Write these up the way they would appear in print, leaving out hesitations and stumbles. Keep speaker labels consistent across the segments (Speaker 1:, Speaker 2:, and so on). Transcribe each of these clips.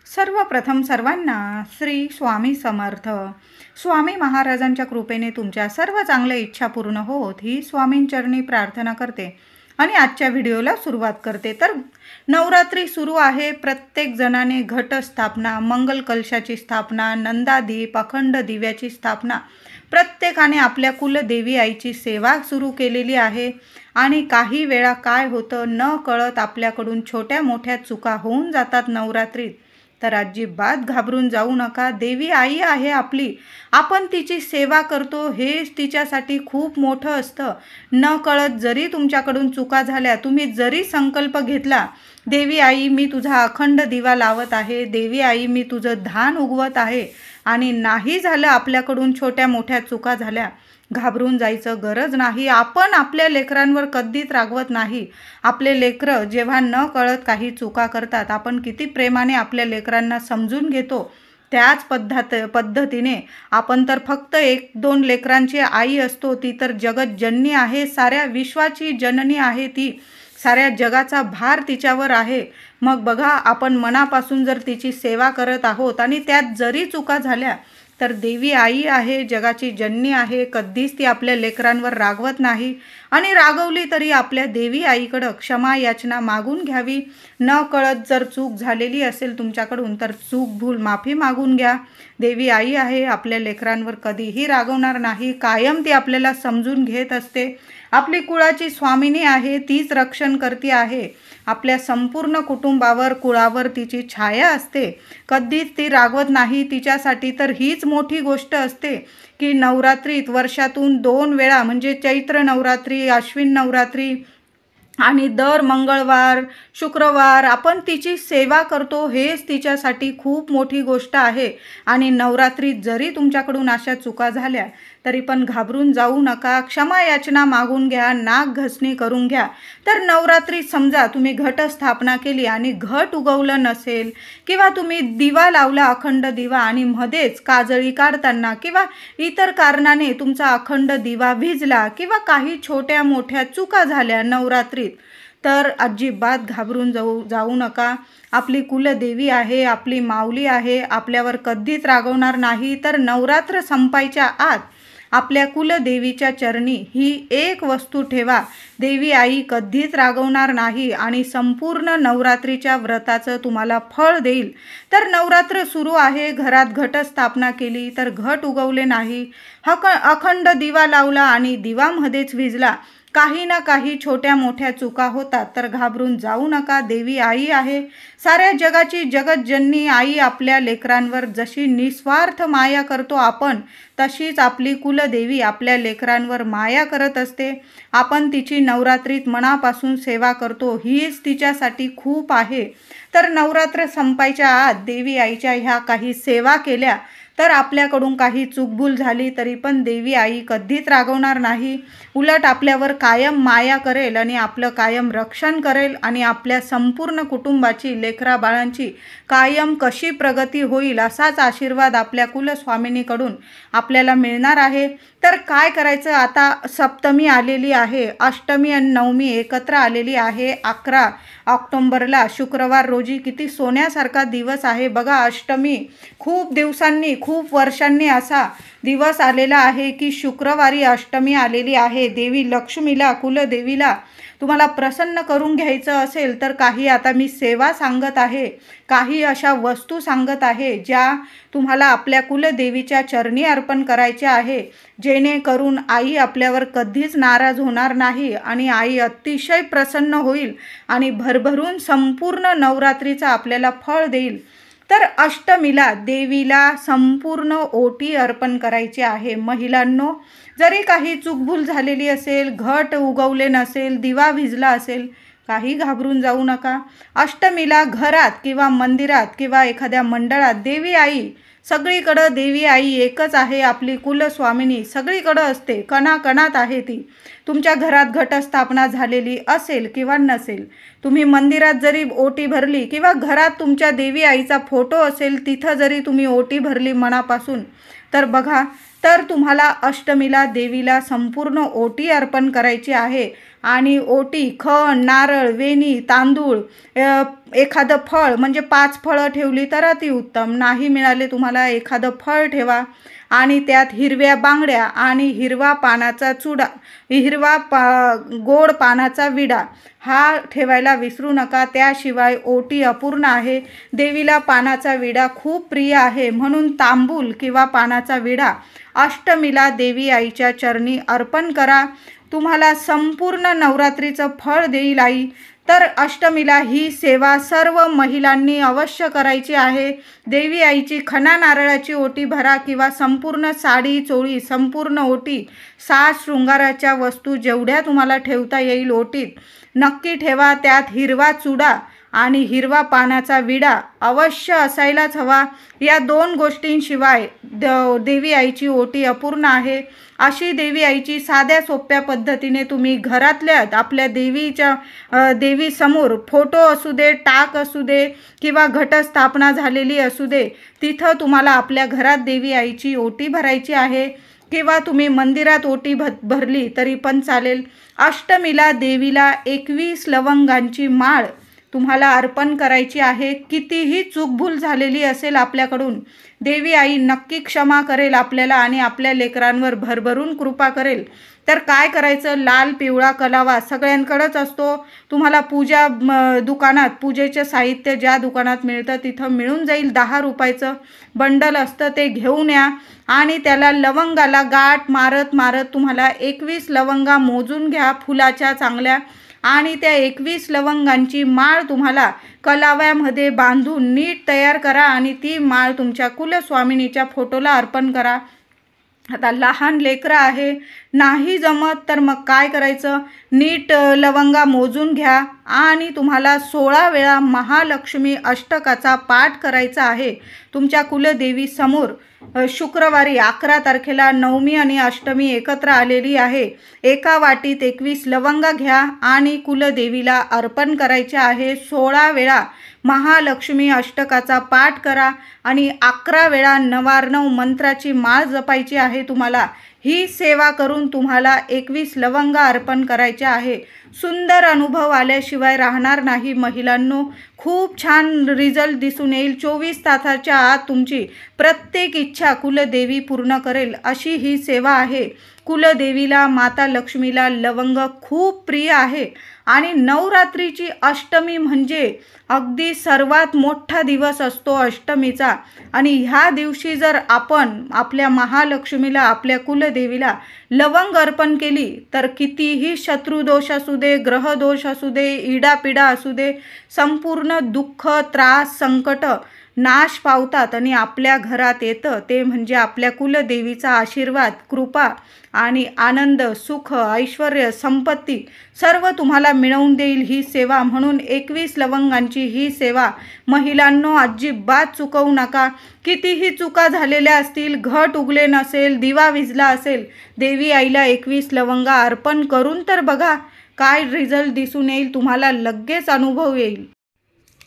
Speaker 1: सर्वप्रथम सर्वांना श्री स्वामी समर्थ. स्वामी महाराजांच्या कृपेने तुमच्या सर्व चांगल्या इच्छा पूर्ण होत ही स्वामींचरणी प्रार्थना करते आणि आजच्या व्हिडिओला सुरुवात करते. तर नवरात्री सुरू आहे. प्रत्येक जणाने घटस्थापना, मंगल कलशाची स्थापना, नंदादीप, अखंड दिव्याची स्थापना, प्रत्येकाने आपल्या कुलदेवी आईची सेवा सुरू केलेली आहे. आणि काही वेळा काय होतं, न कळत आपल्याकडून छोट्या मोठ्या चुका होऊन जातात नवरात्रीत. तर अजिबात घाबरून जाऊ नका. देवी आई आहे आपली, आपण तिची सेवा करतो, हेच तिच्यासाठी खूप मोठं असतं. न कळत जरी तुमच्याकडून चुका झाल्या, तुम्ही जरी संकल्प घेतला, देवी आई मी तुझा अखंड दिवा लावत आहे, देवी आई मी तुझं धान उगवत आहे, आणि नाही झालं, आपल्याकडून छोट्या मोठ्या चुका झाल्या, घाबरून जायचं गरज नाही. आपण आपल्या लेकरांवर कधीच रागवत नाही. आपले लेकरं जेव्हा न कळत काही चुका करतात, आपण किती प्रेमाने आपल्या लेकरांना समजून घेतो. त्याच पद्धतीने आपण तर फक्त 1-2 लेकरांची आई असतो. ती तर जगज्जननी आहे, साऱ्या विश्वाची जननी आहे ती. साऱ्या जगाचा भार तिच्यावर आहे. मग बघा, आपण मनापासून जर तिची सेवा करत आहोत आणि त्यात जरी चुका झाल्या, तर देवी आई आहे, जगाची जननी आहे, कधीच ती आपल्या लेकरांवर रागवत नाही. आणि रागवली तरी आपल्या देवी आईकडं क्षमा याचना मागून घ्यावी. न कळत जर चूक झालेली असेल तुमच्याकडून, तर चूक भूल माफी मागून घ्या. देवी आई आहे, आपल्या लेकरांवर कधीही रागवणार नाही. कायम ती आपल्याला समजून घेत असते. आपली कुळाची स्वामिनी आहे, तीच रक्षण करती आहे. आपल्या संपूर्ण कुटुंबावर, कुळावर तिची छाया असते. कधीच ती रागवत नाही. तिच्यासाठी तर हीच मोठी गोष्ट असते की नवरात्रीत वर्षातून 2 वेळा, म्हणजे चैत्र नवरात्री, अश्विन नवरात्री, आणि दर मंगळवार, शुक्रवार आपण तिची सेवा करतो. हेच तिच्यासाठी खूप मोठी गोष्ट आहे. आणि नवरात्रीत जरी तुमच्याकडून अशा चुका झाल्या, तरी पण घाबरून जाऊ नका. क्षमा याचना मागून घ्या, नाक घसणी करून घ्या. तर नवरात्रीत समजा तुम्ही घटस्थापना केली आणि घट उगवलं नसेल, किंवा तुम्ही दिवा लावला, अखंड दिवा, आणि मध्येच काजळी काढताना किंवा इतर कारणाने तुमचा अखंड दिवा भिजला, किंवा काही छोट्या मोठ्या चुका झाल्या नवरात्रीत, तर अजिबात घाबरून जाऊ नका. आपली कुलदेवी आहे, आपली माऊली आहे, आपल्यावर कधीच रागवणार नाही. तर नवरात्र संपायच्या आत आपल्या कुलदेवीच्या चरणी ही एक वस्तू ठेवा. देवी आई कधीच रागवणार नाही आणि संपूर्ण नवरात्रीच्या व्रताचं तुम्हाला फळ देईल. तर नवरात्र सुरू आहे, घरात घटस्थापना केली तर घट उगवले नाही, अखंड दिवा लावला आणि दिवा मध्येच विझला, काही ना काही छोट्या मोठ्या चुका होतात. तर घाबरून जाऊ नका. देवी आई आहे, साऱ्या जगाची जगज्जननी आई आपल्या लेकरांवर जशी निस्वार्थ माया करतो आपण, तशीच आपली कुलदेवी आपल्या लेकरांवर माया करत असते. आपण तिची नवरात्रीत मनापासून सेवा करतो, हीच तिच्यासाठी खूप आहे. तर नवरात्र संपायच्या आत देवी आईच्या ह्या काही सेवा केल्या, तर आपल्याकडून काही चूकभूल झाली तरी पण देवी आई कधीच रागवणार नाही. उलट आपल्यावर कायम माया करेल आणि आपलं कायम रक्षण करेल. आणि आपल्या संपूर्ण कुटुंबाची, लेकरा बाळांची कायम कशी प्रगती होईल, असाच आशीर्वाद आपल्या कुलस्वामिनीकडून आपल्याला मिळणार आहे. तर काय करायचं, आता सप्तमी आलेली आहे, अष्टमी आणि नवमी एकत्र आलेली आहे. 11 ऑक्टोंबरला शुक्रवार रोजी किती सोन्यासारखा दिवस आहे बघा. अष्टमी खूप दिवसांनी, खूप वर्षांनी असा दिवस आलेला आहे की शुक्रवारी अष्टमी आलेली आहे. देवी लक्ष्मीला, कुलदेवीला तुम्हाला प्रसन्न करून घ्यायचं असेल, तर काही आता मी सेवा सांगत आहे, काही अशा वस्तू सांगत आहे ज्या तुम्हाला आपल्या कुलदेवीच्या चरणी अर्पण करायच्या आहे, जेणेकरून आई आपल्यावर कधीच नाराज होणार नाही आणि आई अतिशय प्रसन्न होईल आणि भरभरून संपूर्ण नवरात्रीचा आपल्याला फळ देईल. तर अष्टमीला देवीला संपूर्ण ओटी अर्पण करायची आहे. महिलांनो, जरी काही चूकभूल झालेली असेल, घट उगवले नसेल, दिवा भिजला असेल, काही घाबरून जाऊ नका. अष्टमीला घरात किंवा मंदिरात किंवा एखाद्या मंडळात देवी आई, सगळीकडं देवी आई एकच आहे. आपली कुलस्वामिनी सगळीकडं असते, कणाकणात आहे ती. तुमच्या घरात घटस्थापना झालेली असेल किंवा नसेल, तुम्ही मंदिरात जरी ओटी भरली किंवा घरात तुमच्या देवी आईचा फोटो असेल, तिथं जरी तुम्ही ओटी भरली मनापासून, तर बघा, तर तुम्हाला अष्टमीला देवीला संपूर्ण ओटी अर्पण करायची आहे. आणि ओटी, खण, नारळ, वेणी, तांदूळ, एखादं फळ म्हणजे 5 फळं ठेवली तर अतिउत्तम. नाही मिळाले तुम्हाला एखादं फळ ठेवा आणि त्यात हिरव्या बांगड्या आणि हिरवा पानाचा चुडा, गोड पानाचा विडा हा ठेवायला विसरू नका. त्याशिवाय ओटी अपूर्ण आहे. देवीला पानाचा विडा खूप प्रिय आहे, म्हणून तांबूल किंवा पानाचा विडा अष्टमीला देवी आईच्या चरणी अर्पण करा. तुम्हाला संपूर्ण नवरात्रीचं फळ देईल आई. तर अष्टमीला ही सेवा सर्व महिलांनी अवश्य करायची आहे. देवी आईची खणा नारळाची ओटी भरा किंवा संपूर्ण साडी, चोळी, संपूर्ण ओटी, साज शृंगाराच्या वस्तू जेवढ्या तुम्हाला ठेवता येईल ओटीत नक्की ठेवा. त्यात हिरवा चुडा आणि हिरवा पानाचा विडा अवश्य असायलाच हवा. या 2 गोष्टींशिवाय देवी आईची ओटी अपूर्ण आहे. अशी देवी आईची साध्या सोप्या पद्धतीने तुम्ही घरातल्या आपल्या देवीसमोर फोटो असू दे, टाक असू दे किंवा घटस्थापना झालेली असू दे, तिथं तुम्हाला आपल्या घरात देवी आईची ओटी भरायची आहे किंवा तुम्ही मंदिरात ओटी भरली तरी पण चालेल. अष्टमीला देवीला 21 लवंगांची माळ तुम्हाला अर्पण करायची आहे. कितीही चूकभूल झालेली असेल आपल्याकडून, देवी आई नक्की क्षमा करेल आपल्याला आणि आपल्या लेकरांवर भरभरून कृपा करेल. तर काय करायचं, लाल पिवळा कलावा सगळ्यांकडेच असतो. तुम्हाला दुकानात पूजेचं साहित्य ज्या दुकानात मिळतं तिथं मिळून जाईल. 10 रुपयाचं बंडल असतं, ते घेऊन या आणि त्याला लवंगाला गाठ मारत मारत तुम्हाला 21 लवंगा मोजून घ्या फुलाच्या चांगल्या आणि त्या 21 लवंगांची माळ तुम्हाला कलाव्यामध्ये बांधून नीट तयार करा आणि ती माळ तुमच्या कुलस्वामिनीच्या फोटोला अर्पण करा. आता लहान लेकरं आहे, नाही जमत तर मग काय करायचं, नीट लवंगा मोजून घ्या आणि तुम्हाला 16 वेळा महालक्ष्मी अष्टकाचा पाठ करायचा आहे. तुमच्या कुलदेवी समोर शुक्रवारी 11 तारखेला नवमी आणि अष्टमी एकत्र आलेली आहे. एका वाटीत 21 लवंगा घ्या आणि कुलदेवीला अर्पण करायचे आहे. 16 वेळा महालक्ष्मी अष्टकाचा पाठ करा आणि 11 वेळा नवार्णव मंत्राची माळ जपायची आहे. तुम्हाला ही सेवा करून तुम्हाला 21 लवंगा अर्पण करायच्या आहे. सुंदर अनुभव आल्याशिवाय राहणार नाही महिलांनो. खूप छान रिझल्ट दिसून येईल. 24 तासाच्या आत तुमची प्रत्येक इच्छा कुलदेवी पूर्ण करेल अशी ही सेवा आहे. कुलदेवीला माता लक्ष्मीला लवंग खूप प्रिय आहे आणि नवरात्रीची अष्टमी म्हणजे अगदी सर्वात मोठा दिवस असतो अष्टमीचा. आणि ह्या दिवशी जर आपण आपल्या महालक्ष्मीला, आपल्या कुलदेवीला लवंग अर्पण केली तर कितीही शत्रुदोष असू दे, ग्रहदोष असू दे, इडापिडा असू दे, संपूर्ण दुःख, त्रास, संकट नाश पावतात आणि आपल्या घरात येतं. ते म्हणजे आपल्या कुलदेवीचा आशीर्वाद, कृपा आणि आनंद, सुख, ऐश्वर्य, संपत्ती सर्व तुम्हाला मिळवून देईल ही सेवा. म्हणून 21 लवंगांची ही सेवा महिलांनो अजिबात चुकवू नका. कितीही चुका झालेल्या असतील, घट उगले नसेल, दिवा विझला असेल, देवी आईला 21 लवंगा अर्पण करून तर बघा, काय रिझल्ट दिसून येईल तुम्हाला, लगेच अनुभव येईल.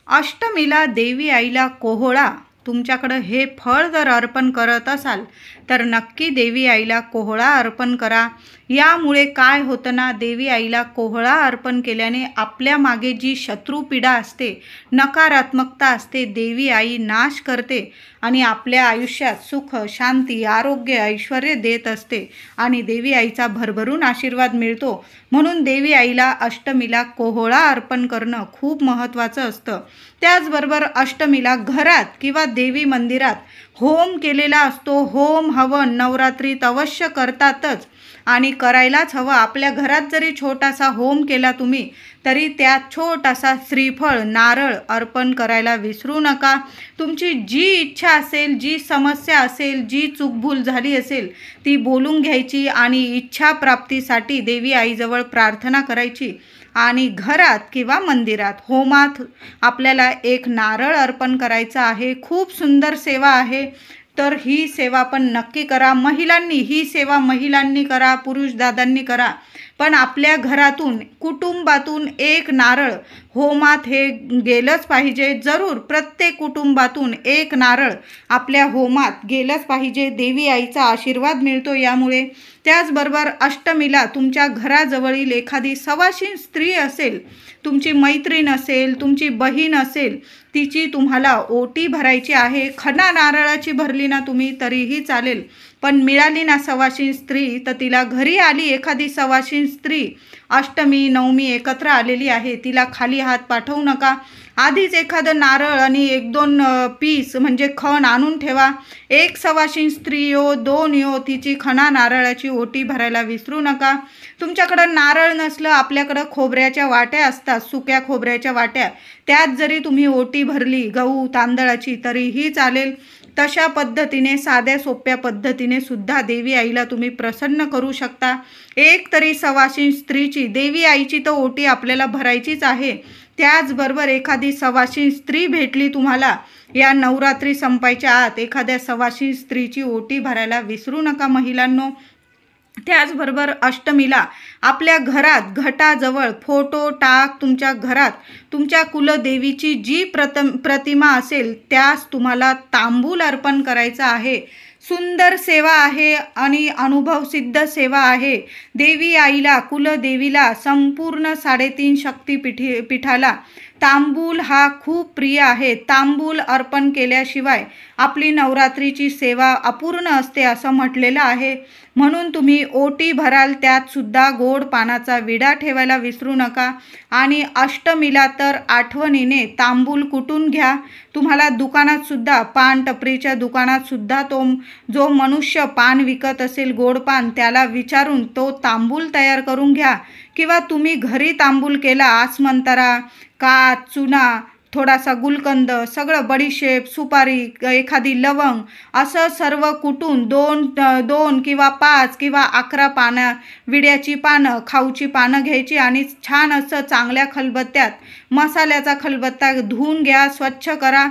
Speaker 1: अष्टमीला देवी आईला कोहळा, तुमच्याकडं हे फळ जर अर्पण करत असाल तर नक्की देवी आईला कोहळा अर्पण करा. यामुळे काय होतं ना, देवी आईला कोहळा अर्पण केल्याने आपल्या मागे जी शत्रुपीडा असते, नकारात्मकता असते, देवी आई नाश करते आणि आपल्या आयुष्यात सुख, शांती, आरोग्य, ऐश्वर्य देत असते आणि देवी आईचा भरभरून आशीर्वाद मिळतो. म्हणून देवी आईला अष्टमीला कोहळा अर्पण करणं खूप महत्त्वाचं असतं. त्याचबरोबर अष्टमीला घरात किंवा देवी मंदिरात होम केलेला असतो. होम हवन नवरात्रीत अवश्य करतातच आणि करायलाच हवं. आपल्या घरात जरी छोटासा होम केला तुम्ही तरी त्यात छोटासा श्रीफळ, नारळ अर्पण करायला विसरू नका. तुमची जी इच्छा असेल, जी समस्या असेल, जी चूकभूल झाली असेल ती बोलून घ्यायची आणि इच्छा प्राप्तीसाठी देवी आईजवळ प्रार्थना करायची. आणि घरात किंवा मंदिरात होमात आपल्याला एक नारळ अर्पण करायचा आहे. खूप सुंदर सेवा आहे. तर ही सेवा पण नक्की करा. ही सेवा महिलांनी करा, पुरुष दादांनी करा, पण आपल्या घरातून, कुटुंबातून एक नारळ होमात हे गेलंच पाहिजे. जरूर प्रत्येक कुटुंबातून एक नारळ आपल्या होमात गेलंच पाहिजे. देवी आईचा आशीर्वाद मिळतो यामुळे. त्याचबरोबर अष्टमीला तुमच्या घराजवळील एखादी सवाशीण स्त्री असेल, तुमची मैत्रीण असेल, तुमची बहीण असेल, तिची तुम्हाला ओटी भरायची आहे. खणा नारळाची भरली ना तुम्ही तरीही चालेल, पण मिळाली ना सवाशीण स्त्री तर तिला घरी आली एखादी सवाशीण स्त्री, अष्टमी नवमी एकत्र आलेली आहे, तिला खाली हात पाठवू नका. आधीच एखादं नारळ आणि 1-2 पीस म्हणजे खण आणून ठेवा. एक सवाशीण स्त्री यो 2 यो तिची खणा नारळाची ओटी भरायला विसरू नका. तुमच्याकडं नारळ नसलं, आपल्याकडं खोबऱ्याच्या वाट्या असतात, सुक्या खोबऱ्याच्या वाट्या, त्यात जरी तुम्ही ओटी भरली गहू तांदळाची तरीही चालेल. तशा पद्धतीने साध्या सोप्या पद्धतीने सुद्धा देवी आईला तुम्ही प्रसन्न करू शकता. एक तरी सवाशीण स्त्रीची, देवी आईची तर ओटी आपल्याला भरायचीच आहे. त्याचबरोबर एखादी सवाशीण स्त्री भेटली तुम्हाला या नवरात्री संपायच्या आत, एखाद्या सवाशीण स्त्रीची ओटी भरायला विसरू नका महिलांनो. त्याचबरोबर अष्टमीला आपल्या घरात घटाजवळ फोटो टाक. तुमच्या घरात तुमच्या कुलदेवीची जी प्रतिमा असेल त्यास तुम्हाला तांबूल अर्पण करायचं आहे. सुंदर सेवा आहे आणि अनुभवसिद्ध सेवा आहे. देवी आईला, कुलदेवीला, संपूर्ण 3.5 शक्तिपीठाला तांबूल हा खूप प्रिय आहे. तांबूल अर्पण केल्याशिवाय आपली नवरात्रीची सेवा अपूर्ण असते असं म्हटलेलं आहे. म्हणून तुम्ही ओटी भराल त्यात सुद्धा गोड पानाचा विडा ठेवायला विसरू नका. आणि अष्टमीला तर आठवणीने तांबूल कुटून घ्या. तुम्हाला दुकानात सुद्धा, पान टपरीच्या दुकानात सुद्धा तो जो मनुष्य पान विकत असेल गोड पान, त्याला विचारून तो तांबूल तयार करून घ्या. किंवा तुम्ही घरी तांबूल केला, आसमंतारा, काच, चुना, थोडासा गुलकंद, सगळं बडीशेप, सुपारी, एखादी लवंग, असं सर्व कुटून 2 किंवा 5 किंवा 11 पानं, विड्याची पानं, खाऊची पानं घ्यायची आणि छान असं चांगल्या खलबत्त्यात, मसाल्याचा खलबत्ता धुवून घ्या, स्वच्छ करा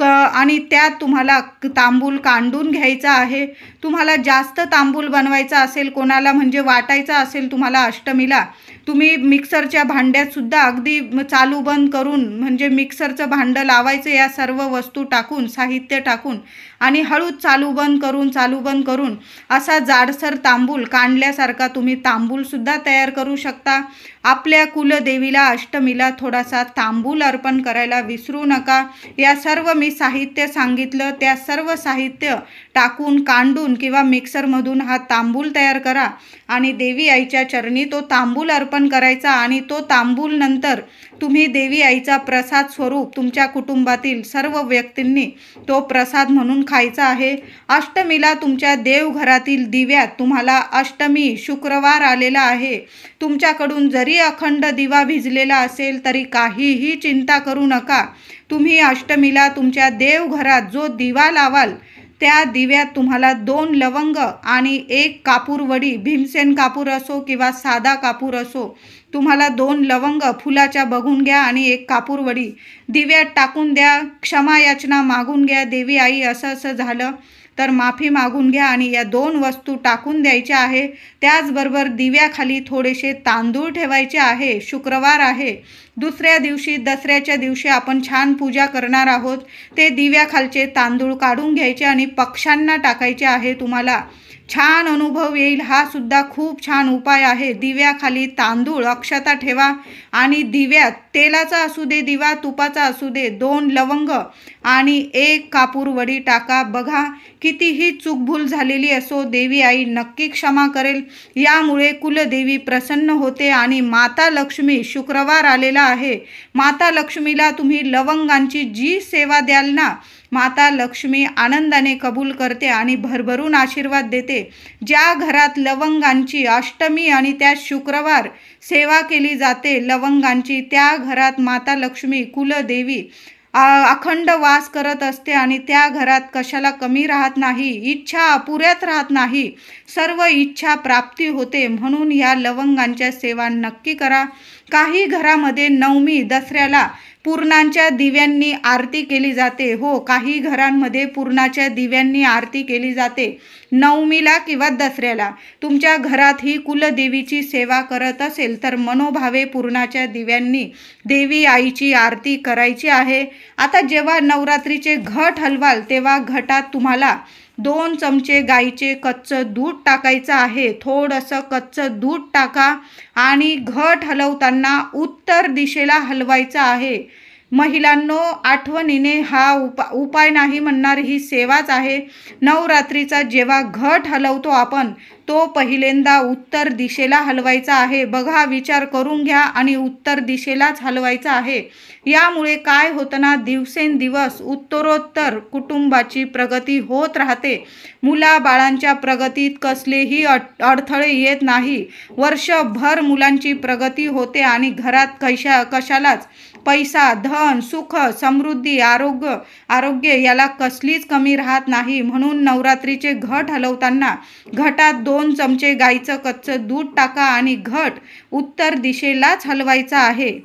Speaker 1: आणि त्यात तुम्हाला तांबूल कांडून घ्यायचा आहे. तुम्हाला जास्त तांबूल बनवायचा असेल, कोणाला म्हणजे वाटायचा असेल तुम्हाला अष्टमीला, तुम्ही मिक्सरच्या भांड्यात सुद्धा अगदी चालू बंद करून, म्हणजे मिक्सरचं भांडं लावायचं या सर्व वस्तू टाकून, साहित्य टाकून आणि हळूच चालू बंद करून असा जाडसर तांबूल कांडल्यासारखा तुम्ही तांबूलसुद्धा तयार करू शकता. आपल्या कुलदेवीला अष्टमीला थोडासा तांबूल अर्पण करायला विसरू नका. या सर्व मी साहित्य सांगितलं त्या सर्व साहित्य टाकून, कांडून किंवा मिक्सरमधून हा तांबूल तयार करा आणि देवी आईच्या चरणी तो तांबूल अर्पण करायचा. आणि तो तांबूल नंतर तुम्ही देवी आईचा प्रसाद स्वरूप तुमच्या कुटुंबातील सर्व व्यक्तींनी तो प्रसाद म्हणून खायचा आहे. अष्टमीला तुमच्या देवघरातील दिव्यात, तुम्हाला अष्टमी शुक्रवार आलेला आहे, तुमच्याकडून जरी अखंड दिवा भिजलेला असेल तरी काहीही चिंता करू नका. तुम्ही अष्टमीला तुमच्या देवघरात जो दिवा लावाल त्या दिव्यात तुम्हाला 2 लवंग आणि 1 कापूर वडी, भीमसेन कापूर असो किंवा साधा कापूर असो, तुम्हाला 2 लवंग फुलाच्या बघून घ्या आणि 1 कापूर वडी दिव्यात टाकून द्या. क्षमा याचना मागून घ्या, देवी आई असं झालं तर माफी मागून घ्या आणि या 2 वस्तू टाकून द्यायच्या आहे. त्याचबरोबर दिव्याखाली थोडेसे तांदूळ ठेवायचे आहे. शुक्रवार आहे, दुसऱ्या दिवशी दसऱ्याच्या दिवशी आपण छान पूजा करणार आहोत. ते दिव्याखालचे तांदूळ काढून घ्यायचे आणि पक्ष्यांना टाकायचे आहे. तुम्हाला छान अनुभव येईल. हा सुद्धा खूप छान उपाय आहे. दिव्याखाली तांदूळ, अक्षता ठेवा आणि दिव्यात तेलाचा असू दे दिवा, तुपाचा असू दे, 2 लवंग आणि 1 कापूर वडी टाका. बघा कितीही चूकभूल झालेली असो, देवी आई नक्की क्षमा करेल. यामुळे कुलदेवी प्रसन्न होते आणि माता लक्ष्मी, शुक्रवार आलेला आहे, माता लक्ष्मीला तुम्ही लवंगांची जी सेवा द्याल ना, माता लक्ष्मी आनंदाने कबूल करते आणि भरभरून आशीर्वाद देते. ज्या घरात लवंगांची अष्टमी आणि त्या शुक्रवार सेवा केली जाते लवंगांची, त्या घरात माता लक्ष्मी, कुलदेवी अखंड वास करत असते आणि त्या घरात कशाला कमी राहत नाही, इच्छा अपुऱ्यात राहत नाही, सर्व इच्छा प्राप्ती होते. म्हणून या लवंगांच्या सेवा नक्की करा. काही घरामध्ये नवमी, दसऱ्याला पूर्णांच्या दिव्यांनी आरती केली जाते. हो, काही घरांमध्ये पूर्णाच्या दिव्यांनी आरती केली जाते. नवमीला किंवा दसऱ्याला तुमच्या घरात ही कुलदेवीची सेवा करत असेल तर मनोभावे पूर्णाच्या दिव्यांनी देवी आईची आरती करायची आहे. आता जेव्हा नवरात्रीचे घट हलवाल तेव्हा घटात तुम्हाला 2 चमचे गाईचे कच्चं दूध टाकायचं आहे. थोडंसं कच्चं दूध टाका आणि घट हलवताना उत्तर दिशेला हलवायचं आहे. महिलांनो, आठवणीने हा उपाय नाही म्हणणार, ही सेवाच आहे. नवरात्रीचा जेव्हा घट हलवतो आपण तो पहिल्यांदा उत्तर दिशेला हलवायचा आहे. बघा, विचार करून घ्या आणि उत्तर दिशेलाच हलवायचा आहे. यामुळे काय होतं ना, दिवसेंदिवस उत्तरोत्तर कुटुंबाची प्रगती होत राहते. मुलाबाळांच्या प्रगतीत कसलेही अडथळे येत नाही. वर्षभर मुलांची प्रगती होते आणि घरात कशालाच पैसा, धन, सुख, समृद्धी, आरोग्य याला कसलीच कमी राहत नाही. म्हणून नवरात्रीचे घट हलवताना घटात 2 चमचे गाईचं कच्चं दूध टाका आणि घट उत्तर दिशेलाच हलवायचा आहे.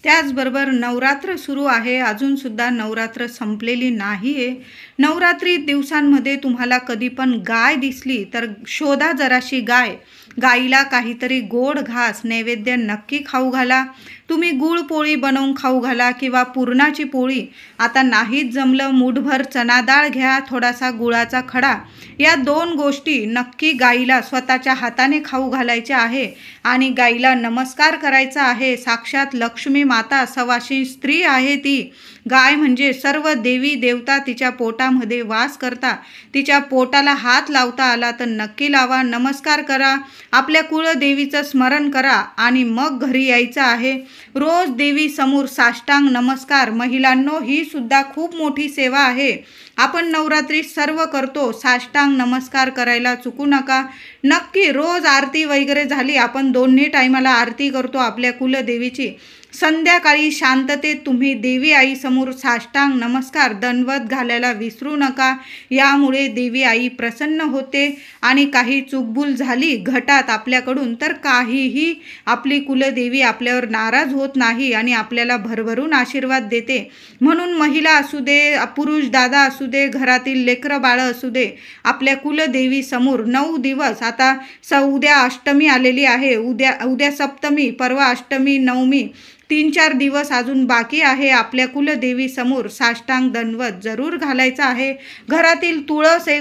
Speaker 1: त्याचबरोबर नवरात्र सुरू आहे, अजूनसुद्धा नवरात्र संपलेली नाही आहे. नवरात्री दिवसांमध्ये तुम्हाला कधी पण गाय दिसली तर शोधा जराशी गाय. गाईला काहीतरी गोड घास नैवेद्य नक्की खाऊ घाला. तुम्ही गुळ पोळी बनवून खाऊ घाला किंवा पुरणाची पोळी. आता नाहीच जमलं, मूठभर चना डाळ घ्या, थोडासा गुळाचा खडा. या 2 गोष्टी नक्की गाईला स्वतःच्या हाताने खाऊ घालायच्या आहे आणि गाईला नमस्कार करायचा आहे. साक्षात लक्ष्मी माता, सवाशीण स्त्री आहे ती. गाय म्हणजे सर्व देवी देवता तिच्या पोटामध्ये वास करता. तिच्या पोटाला हात लावता आला तर नक्की लावा, नमस्कार करा, आपल्या कुळदेवीचं स्मरण करा आणि मग घरी यायचं आहे. रोज देवी समोर साष्टांग नमस्कार. महिलांनो, ही सुद्धा खूप मोठी सेवा आहे. आपण नवरात्री सर्व करतो, साष्टांग नमस्कार करायला चुकू नका. नक्की रोज आरती वगैरे झाली, आपण 2 टायमाला आरती करतो आपल्या कुलदेवीची. संध्याकाळी शांततेत तुम्ही देवी आई समोर साष्टांग नमस्कार दंडवत घालायला विसरू नका. यामुळे देवी आई प्रसन्न होते आणि काही चूकभूल झाली घटात आपल्याकडून तर काहीही आपली कुलदेवी आपल्यावर नाराज होत नाही आणि आपल्याला भरभरून आशीर्वाद देते. म्हणून महिला असू दे, पुरुष दादा असू दे, घरातील लेकरं बाळं असू दे, आपल्या कुलदेवी समोर 9 दिवस, आता उद्या अष्टमी आलेली आहे, उद्या सप्तमी, परवा अष्टमी, नवमी, 3-4 दिवस अजून बाकी आहे. आपल्या कुलदेवी समोर साष्टांग दंडवत जरूर घालायचा आहे. घरातील तुळस आहे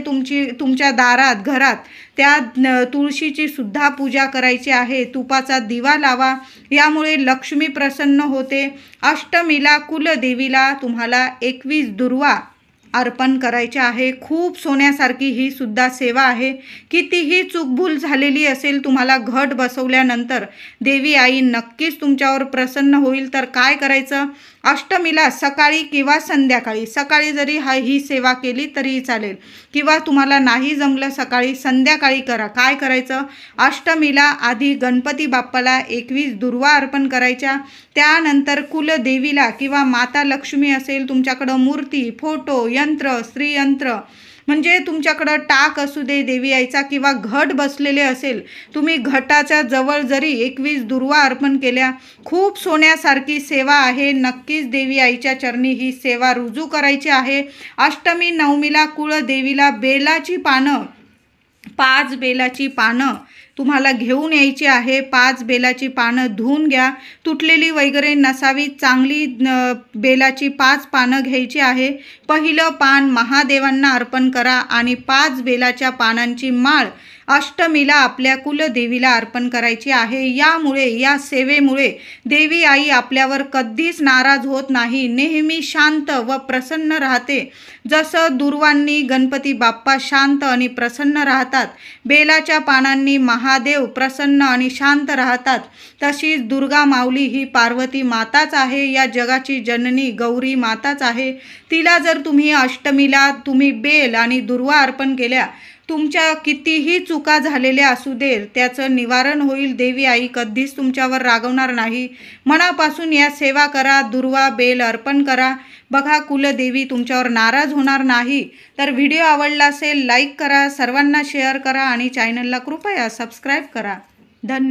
Speaker 1: तुमच्या दारात, घरात त्या तुळशीची सुद्धा पूजा करायची आहे. तुपाचा दिवा लावा, यामुळे लक्ष्मी प्रसन्न होते. अष्टमीला कुलदेवीला तुम्हाला 21 दुर्वा अर्पण करायचे आहे. खूप सोन्यासारखी ही सुद्धा सेवा आहे. कितीही चूकभूल झालेली असेल, तुम्हाला घट बसवल्यानंतर देवी आई नक्कीच तुमच्यावर प्रसन्न होईल. तर काय करायचं, अष्टमीला सकाळी किंवा संध्याकाळी, सकाळी जरी ही सेवा केली तरीही चालेल किंवा तुम्हाला नाही जमलं सकाळी, संध्याकाळी करा. काय करायचं, अष्टमीला आधी गणपती बाप्पाला 21 दुर्वा अर्पण करायच्या. त्यानंतर कुलदेवीला किंवा माता लक्ष्मी असेल तुमच्याकडं मूर्ती, फोटो, यंत्र, श्रीयंत्र म्हणजे तुमच्याकडं टाक असू दे देवी आईचा किंवा घट बसलेले असेल, तुम्ही घटाच्या जवळ जरी 21 दुर्वा अर्पण केल्या, खूप सोन्यासारखी सेवा आहे. नक्कीच देवी आईच्या चरणी ही सेवा रुजू करायची आहे. अष्टमी नवमीला कुळदेवीला बेलाची पानं, 5 बेलाची पानं तुम्हाला घेऊन यायची आहे. 5 बेलाची पानं धुवून घ्या, तुटलेली वगैरे नसावी, चांगली बेलाची 5 पानं घ्यायची आहे. पहिलं पान महादेवांना अर्पण करा आणि 5 बेलाच्या पानांची माळ अष्टमीला आपल्या कुलदेवीला अर्पण करायची आहे. यामुळे, या सेवेमुळे देवी आई आपल्यावर कधीच नाराज होत नाही, नेहमी शांत व प्रसन्न राहते. जसं दुर्वांनी गणपती बाप्पा शांत आणि प्रसन्न राहतात, बेलाच्या पानांनी महादेव प्रसन्न आणि शांत राहतात, तशीच दुर्गा माऊली ही पार्वती माताच आहे. या जगाची जननी गौरी माताच आहे. तिला जर तुम्ही अष्टमीला बेल आणि दुर्वा अर्पण केल्या, तुमच्या कितीही चुका झालेल्या असू दे त्याचं निवारण होईल. देवी आई कधीच तुमच्यावर रागवणार नाही. मनापासून या सेवा करा, दुर्वा बेल अर्पण करा. बघा, कुलदेवी तुमच्यावर नाराज होणार नाही. तर व्हिडिओ आवडला असेल लाईक करा, सर्वांना शेअर करा आणि चॅनलला कृपया सबस्क्राईब करा. धन्यवाद.